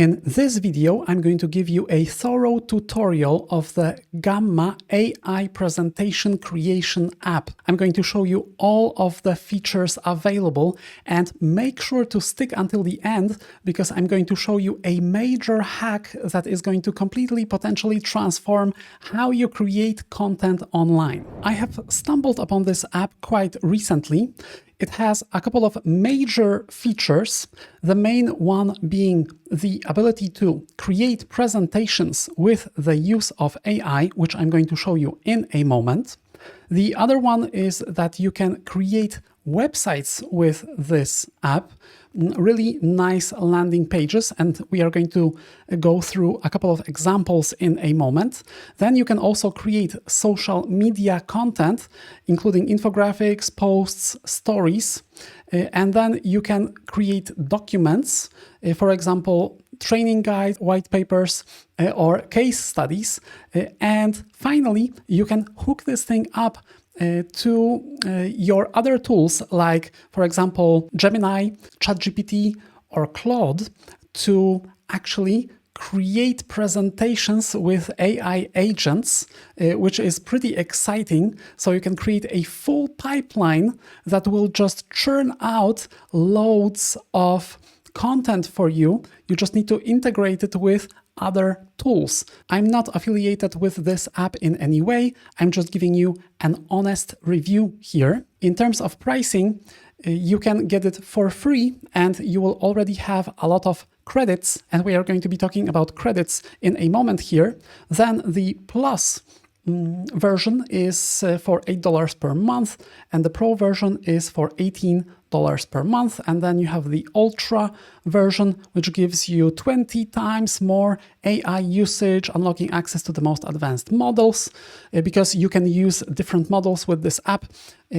In this video, I'm going to give you a thorough tutorial of the Gamma AI presentation creation app. I'm going to show you all of the features available, and make sure to stick until the end because I'm going to show you a major hack that is going to completely potentially transform how you create content online. I have stumbled upon this app quite recently. It has a couple of major features, the main one being the ability to create presentations with the use of AI, which I'm going to show you in a moment. The other one is that you can create websites with this app, really nice landing pages, and we are going to go through a couple of examples in a moment. Then you can also create social media content, including infographics, posts, stories, and then you can create documents, for example, training guides, white papers, or case studies. And finally, you can hook this thing up to your other tools like, for example, Gemini, ChatGPT, or Claude to actually create presentations with AI agents, which is pretty exciting. So you can create a full pipeline that will just churn out loads of content for you. You just need to integrate it with other tools. I'm not affiliated with this app in any way. I'm just giving you an honest review here. In terms of pricing, you can get it for free and you will already have a lot of credits, and we are going to be talking about credits in a moment here. Then the Plus version is for $8 per month, and the Pro version is for $18 per month. And then you have the Ultra version, which gives you 20 times more AI usage, unlocking access to the most advanced models, because you can use different models with this app.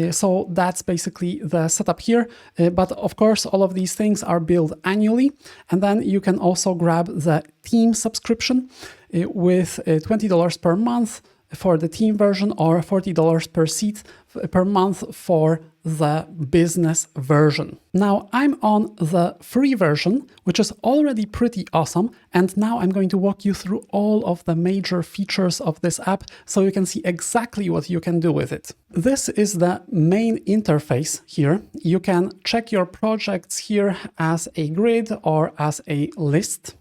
So that's basically the setup here. But of course, all of these things are billed annually. And then you can also grab the team subscription with $20 per month for the team version, or $40 per seat per month for the business version. Now I'm on the free version, which is already pretty awesome. And now I'm going to walk you through all of the major features of this app so you can see exactly what you can do with it. This is the main interface here. You can check your projects here as a grid or as a list.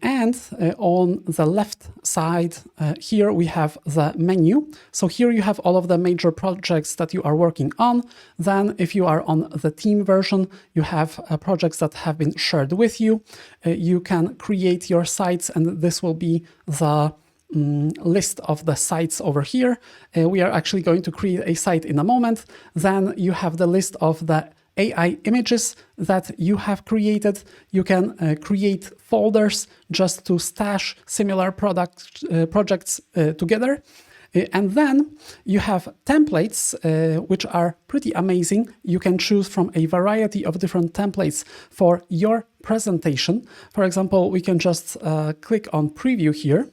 And on the left side here we have the menu. So here you have all of the major projects that you are working on. Then if you are on the team version, you have projects that have been shared with you. You can create your sites, and this will be the list of the sites over here. We are actually going to create a site in a moment. Then you have the list of the AI images that you have created. You can create folders just to stash similar projects together. And then you have templates, which are pretty amazing. You can choose from a variety of different templates for your presentation. For example, we can just click on preview here,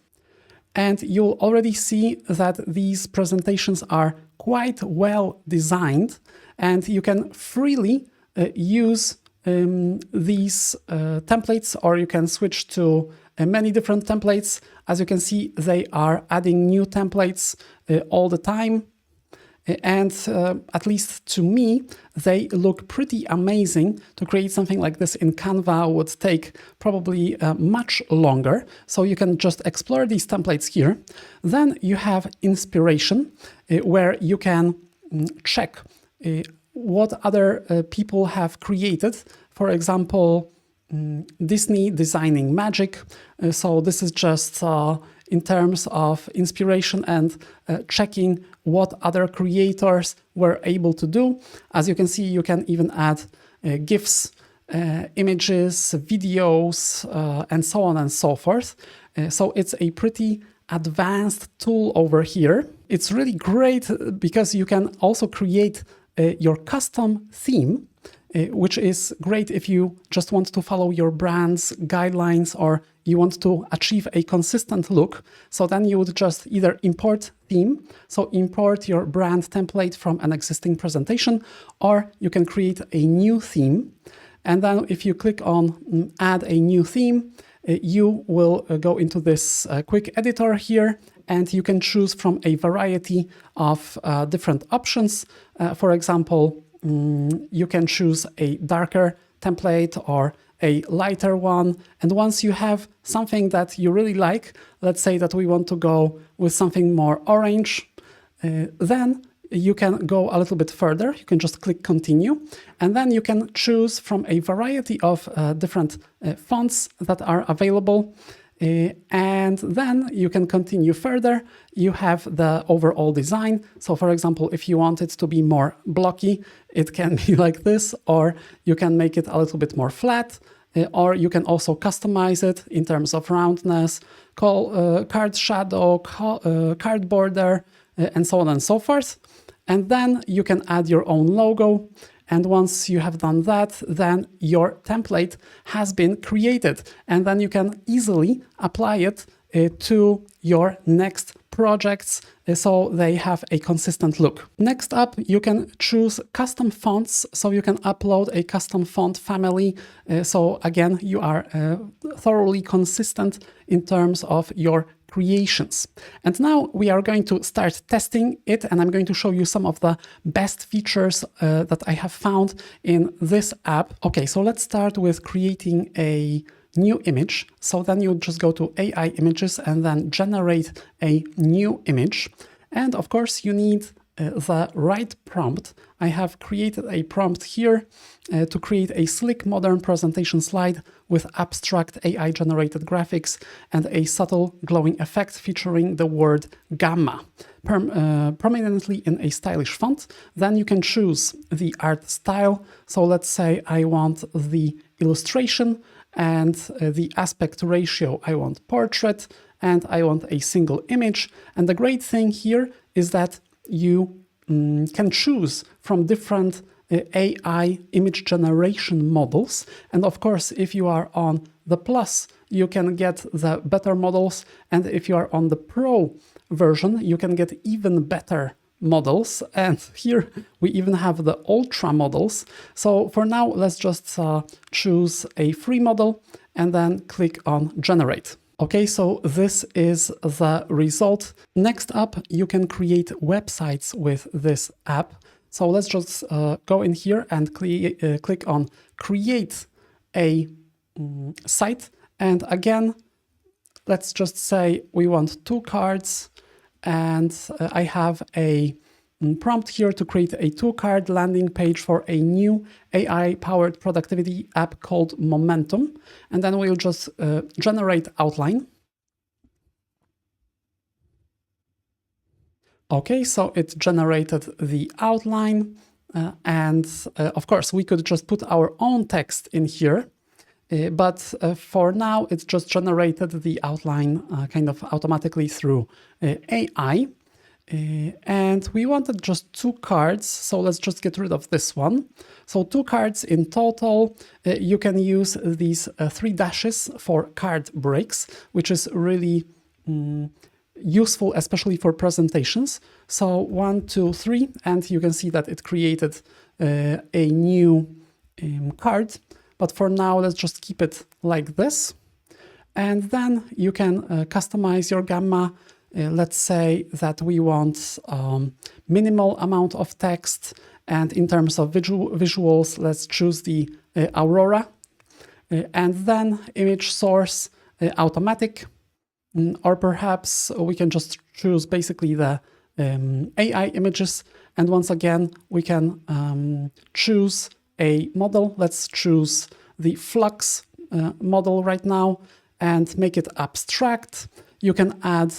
and you'll already see that these presentations are quite well designed, and you can freely use these templates, or you can switch to many different templates. As you can see, they are adding new templates all the time. And at least to me, they look pretty amazing. To create something like this in Canva would take probably much longer. So you can just explore these templates here. Then you have inspiration, where you can check what other people have created. For example, Disney designing magic. So this is just in terms of inspiration and checking what other creators were able to do. As you can see, you can even add GIFs, images, videos, and so on and so forth. So it's a pretty advanced tool over here. It's really great because you can also create your custom theme, which is great if you just want to follow your brand's guidelines or you want to achieve a consistent look. So then you would just either import theme, so import your brand template from an existing presentation, or you can create a new theme. And then if you click on add a new theme, you will go into this quick editor here, and you can choose from a variety of different options. For example, you can choose a darker template or a lighter one. And once you have something that you really like, let's say that we want to go with something more orange, then you can go a little bit further. You can just click continue, and then you can choose from a variety of different fonts that are available. And then you can continue further. You have the overall design. So for example, if you want it to be more blocky, it can be like this, or you can make it a little bit more flat, or you can also customize it in terms of roundness, card shadow, card border, and so on and so forth. And then you can add your own logo. And once you have done that, then your template has been created. And then you can easily apply it to your next projects so they have a consistent look. Next up, you can choose custom fonts. So you can upload a custom font family. So again, you are thoroughly consistent in terms of your creations. And now we are going to start testing it, and I'm going to show you some of the best features that I have found in this app. Okay, so let's start with creating a new image. So then you just go to AI images and then generate a new image. And of course you need the right prompt. I have created a prompt here to create a slick modern presentation slide with abstract AI generated graphics and a subtle glowing effect featuring the word gamma prominently in a stylish font. Then you can choose the art style. So let's say I want the illustration and the aspect ratio. I want portrait and I want a single image. And the great thing here is that you can choose from different AI image generation models. And of course, if you are on the Plus, you can get the better models. And if you are on the Pro version, you can get even better models. And here we even have the Ultra models. So for now, let's just choose a free model and then click on Generate. Okay, so this is the result. Next up, you can create websites with this app. So let's just go in here and click on Create a Site. And again, let's just say we want 2 cards. And I have a prompt here to create a 2-card landing page for a new AI-powered productivity app called Momentum. And then we'll just generate outline. Okay, so it generated the outline. And of course, we could just put our own text in here. But for now, it's just generated the outline kind of automatically through AI. And we wanted just 2 cards, so let's just get rid of this one. So 2 cards in total. You can use these 3 dashes for card breaks, which is really useful, especially for presentations. So 1, 2, 3, and you can see that it created a new card. But for now, let's just keep it like this. And then you can customize your gamma. Let's say that we want minimal amount of text. And in terms of visuals, let's choose the Aurora. And then image source, automatic. Or perhaps we can just choose basically the AI images. And once again, we can choose a model. Let's choose the Flux model right now and make it abstract. You can add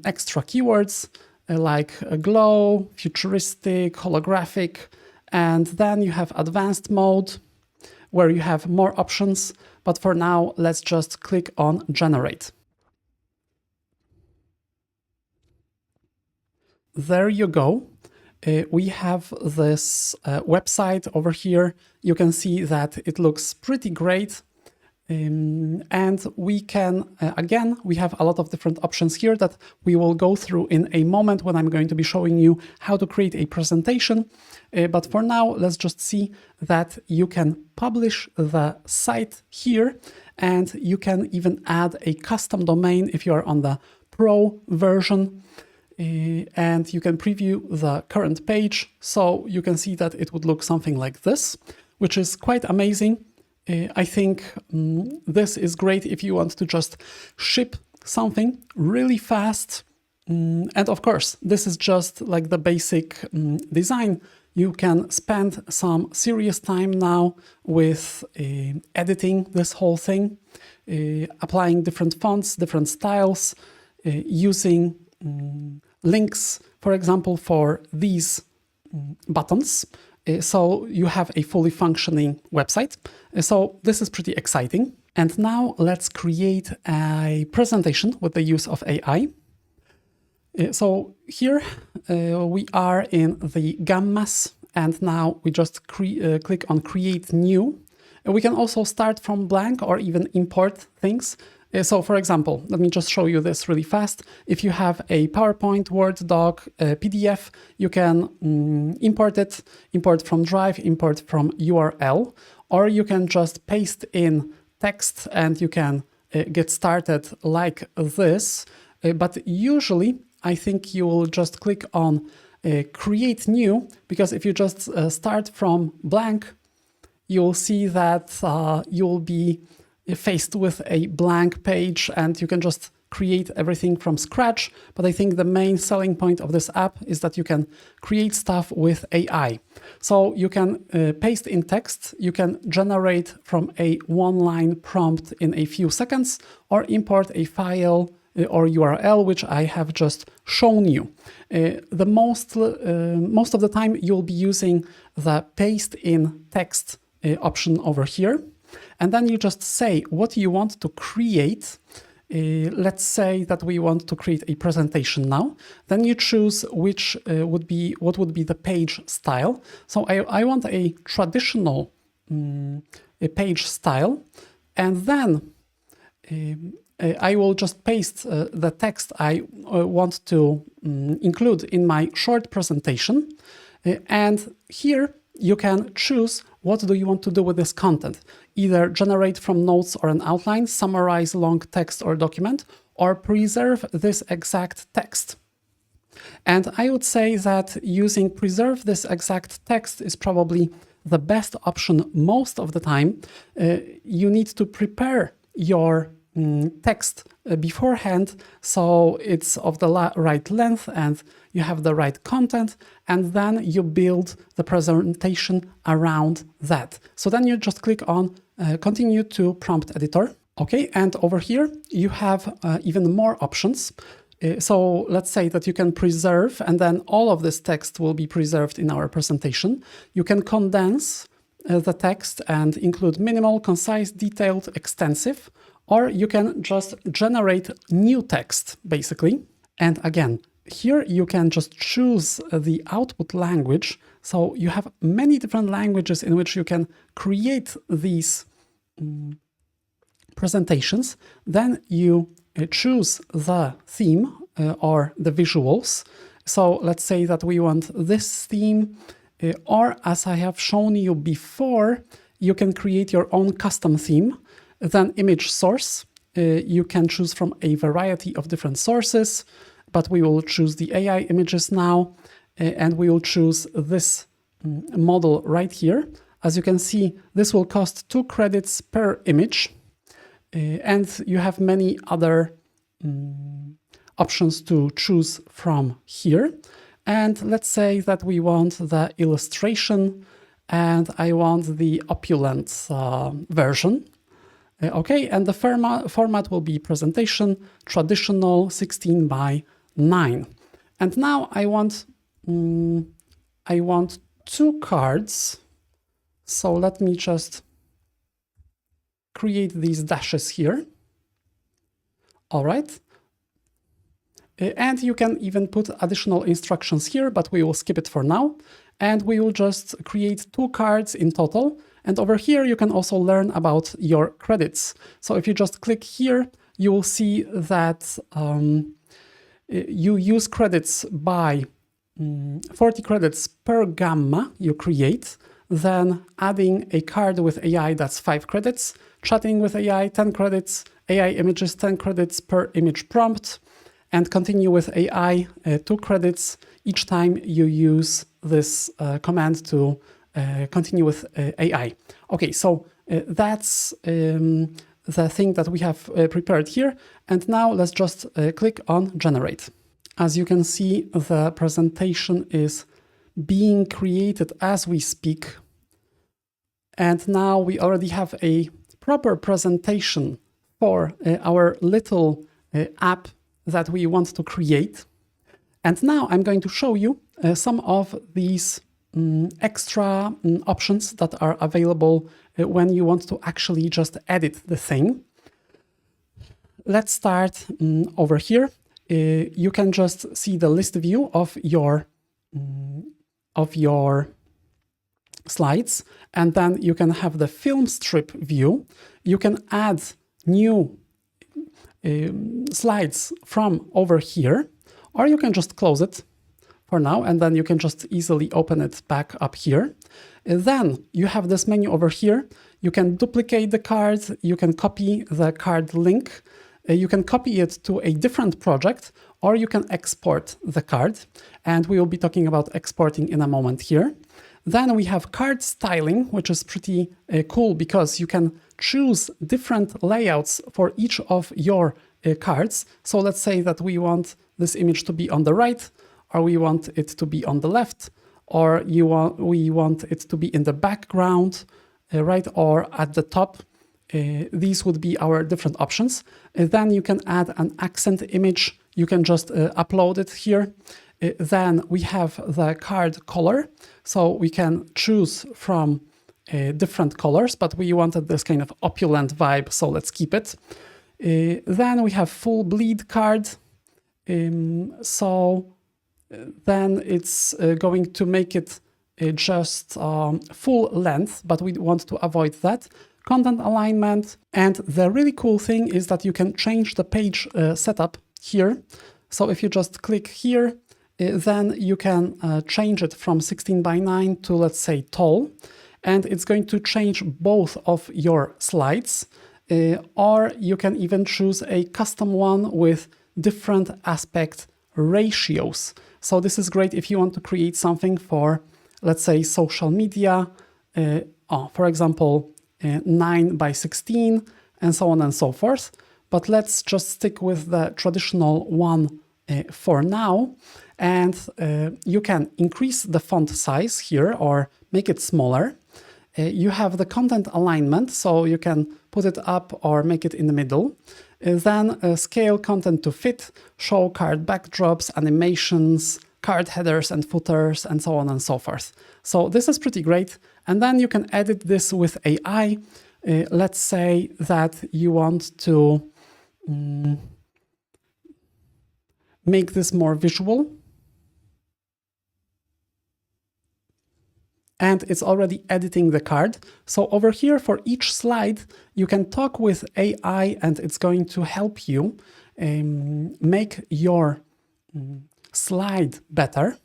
extra keywords like glow, futuristic, holographic, and then you have advanced mode where you have more options. But for now, let's just click on generate. There you go. We have this website over here. You can see that it looks pretty great. And we can, again, we have a lot of different options here that we will go through in a moment when I'm going to be showing you how to create a presentation. But for now, let's just see that you can publish the site here, and you can even add a custom domain if you are on the Pro version. And you can preview the current page. So you can see that it would look something like this, which is quite amazing. I think this is great if you want to just ship something really fast. And of course, this is just like the basic design. You can spend some serious time now with editing this whole thing, applying different fonts, different styles, using links, for example, for these buttons. So you have a fully functioning website. So this is pretty exciting. And now let's create a presentation with the use of AI. So here we are in the gammas, and now we just click on Create New. We can also start from blank or even import things. So for example, let me just show you this really fast. If you have a PowerPoint, Word doc, PDF, you can import it, import from Drive, import from URL, or you can just paste in text and you can get started like this. But usually, I think you will just click on Create New, because if you just start from blank, you'll see that you'll be faced with a blank page and you can just create everything from scratch. But I think the main selling point of this app is that you can create stuff with AI. So you can paste in text, you can generate from a one-line prompt in a few seconds, or import a file or URL, which I have just shown you. Most of the time you'll be using the paste in text option over here. And then you just say what you want to create. Let's say that we want to create a presentation now. Then you choose what would be the page style. So I want a traditional page style, and then I will just paste the text I want to include in my short presentation. And here you can choose what do you want to do with this content. Either generate from notes or an outline, summarize long text or document, or preserve this exact text. And I would say that using preserve this exact text is probably the best option most of the time. You need to prepare your text beforehand, so it's of the right length and you have the right content, and then you build the presentation around that. So then you just click on continue to prompt editor. Okay, and over here you have even more options. So let's say that you can preserve, and then all of this text will be preserved in our presentation. You can condense the text and include minimal, concise, detailed, extensive, or you can just generate new text, basically. And again, here you can just choose the output language. So you have many different languages in which you can create these presentations. Then you choose the theme or the visuals. So let's say that we want this theme, or as I have shown you before, you can create your own custom theme. Then image source, you can choose from a variety of different sources, but we will choose the AI images now, and we will choose this model right here. As you can see, this will cost 2 credits per image, and you have many other options to choose from here. And let's say that we want the illustration, and I want the opulent version. Okay, and the format will be presentation, traditional, 16 by 9. And now I want 2 cards. So let me just create these dashes here. All right. And you can even put additional instructions here, but we will skip it for now. And we will just create 2 cards in total. And over here, you can also learn about your credits. So if you just click here, you will see that you use credits by 40 credits per gamma you create, then adding a card with AI, that's 5 credits, chatting with AI, 10 credits, AI images, 10 credits per image prompt, and continue with AI, 2 credits each time you use this command to continue with AI. Okay, so that's the thing that we have prepared here. And now let's just click on generate. As you can see, the presentation is being created as we speak. And now we already have a proper presentation for our little app that we want to create. And now I'm going to show you some of these extra options that are available when you want to actually just edit the thing. Let's start over here. You can just see the list view of your slides, and then you can have the film strip view. You can add new slides from over here, or you can just close it for now, and then you can just easily open it back up here. Then you have this menu over here. You can duplicate the card, you can copy the card link, you can copy it to a different project, or you can export the card. And we will be talking about exporting in a moment here. Then we have card styling, which is pretty cool because you can choose different layouts for each of your cards. So let's say that we want this image to be on the right, or we want it to be on the left, or we want it to be in the background, right, or at the top. These would be our different options. Then you can add an accent image. You can just upload it here. Then we have the card color. So we can choose from different colors, but we wanted this kind of opulent vibe, so let's keep it. Then we have full bleed card. So then it's going to make it just full length, but we want to avoid that. Content alignment. And the really cool thing is that you can change the page setup here. So if you just click here, then you can change it from 16:9 to, let's say, tall. And it's going to change both of your slides. Or you can even choose a custom one with different aspect ratios. So this is great if you want to create something for, let's say, social media, for example, 9:16, and so on and so forth. But let's just stick with the traditional one for now. And you can increase the font size here or make it smaller. You have the content alignment, so you can put it up or make it in the middle. Then scale content to fit, show card backdrops, animations, card headers and footers, and so on and so forth. So this is pretty great. And then you can edit this with AI. Let's say that you want to make this more visual. And it's already editing the card. So over here for each slide, you can talk with AI and it's going to help you make your slide better.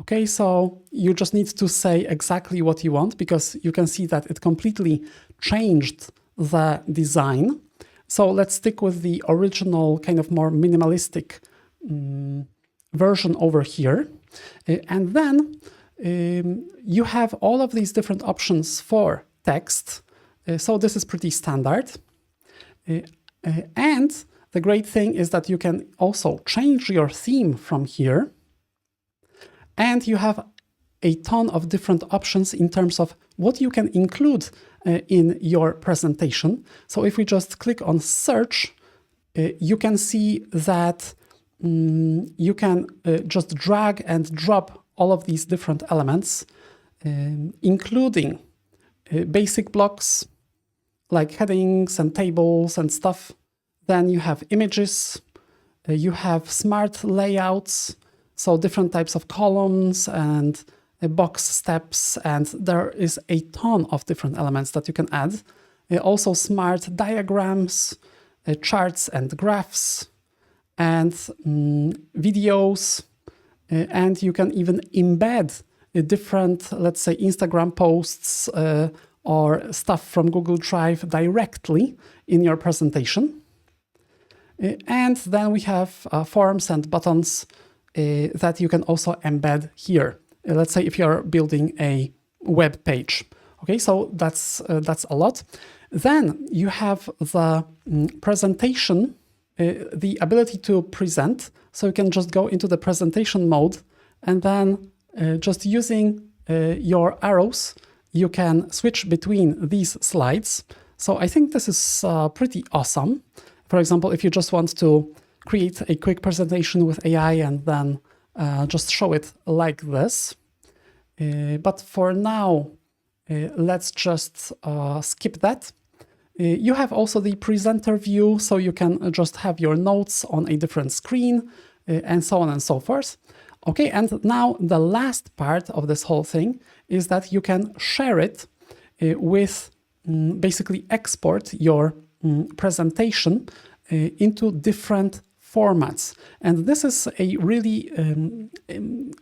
Okay, so you just need to say exactly what you want because you can see that it completely changed the design. So let's stick with the original kind of more minimalistic version over here. And then you have all of these different options for text. So this is pretty standard. And the great thing is that you can also change your theme from here. And you have a ton of different options in terms of what you can include in your presentation. So if we just click on search, you can see that you can just drag and drop all of these different elements, including basic blocks like headings and tables and stuff. Then you have images, you have smart layouts, so different types of columns and box steps, and there is a ton of different elements that you can add. Also smart diagrams, charts and graphs, and videos, and you can even embed different, let's say, Instagram posts or stuff from Google Drive directly in your presentation. And then we have forms and buttons that you can also embed here. Let's say if you're building a web page. Okay, so that's a lot. Then you have the presentation, the ability to present. So you can just go into the presentation mode, and then just using your arrows, you can switch between these slides. So I think this is pretty awesome. For example, if you just want to create a quick presentation with AI and then just show it like this. But for now, let's just skip that. You have also the presenter view, so you can just have your notes on a different screen and so on and so forth. Okay, and now the last part of this whole thing is that you can share it with, basically export your presentation into different formats. And this is a really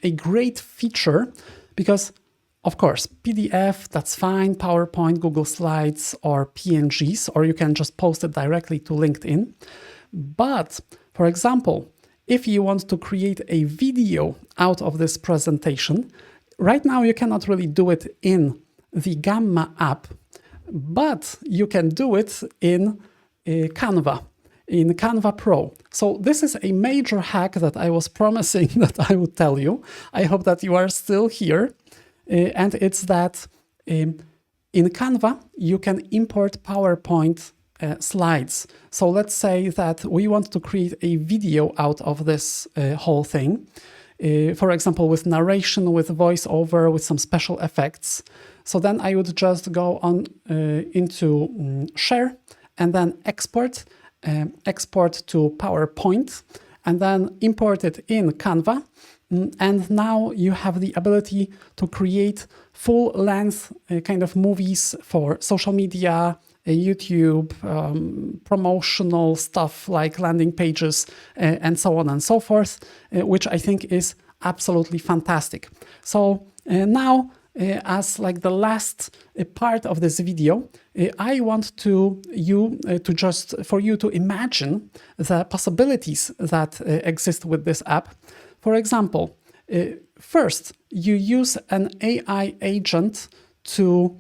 a great feature because, of course, PDF, that's fine, PowerPoint, Google Slides, or PNGs, or you can just post it directly to LinkedIn. But, for example, if you want to create a video out of this presentation, right now you cannot really do it in the Gamma app, but you can do it in Canva, in Canva Pro. So this is a major hack that I was promising that I would tell you. I hope that you are still here. And it's that in Canva, you can import PowerPoint slides. So let's say that we want to create a video out of this whole thing. For example, with narration, with voiceover, with some special effects. So then I would just go on into share and then export to PowerPoint and then import it in Canva. And now you have the ability to create full-length kind of movies for social media, YouTube, promotional stuff like landing pages, and so on and so forth, which I think is absolutely fantastic. So now, as like the last part of this video, I want for you to imagine the possibilities that exist with this app. For example, first, you use an AI agent to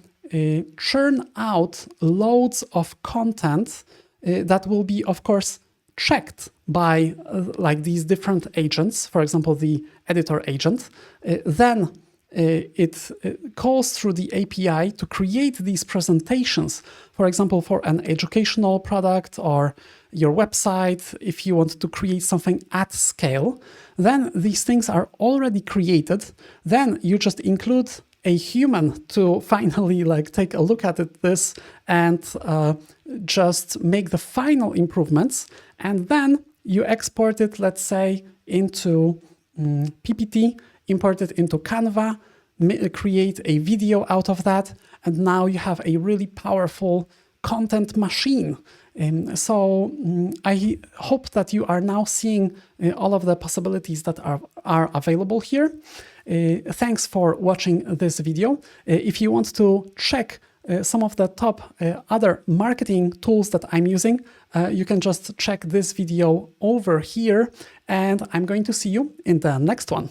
churn out loads of content that will be, of course, checked by like these different agents, for example, the editor agent. Then it calls through the API to create these presentations, for example, for an educational product or your website. If you want to create something at scale, then these things are already created. Then you just include a human to finally like take a look at this and just make the final improvements. And then you export it, let's say, into PPT, import it into Canva, create a video out of that, and now you have a really powerful content machine. So I hope that you are now seeing all of the possibilities that are available here. Thanks for watching this video. If you want to check some of the top other marketing tools that I'm using, you can just check this video over here, and I'm going to see you in the next one.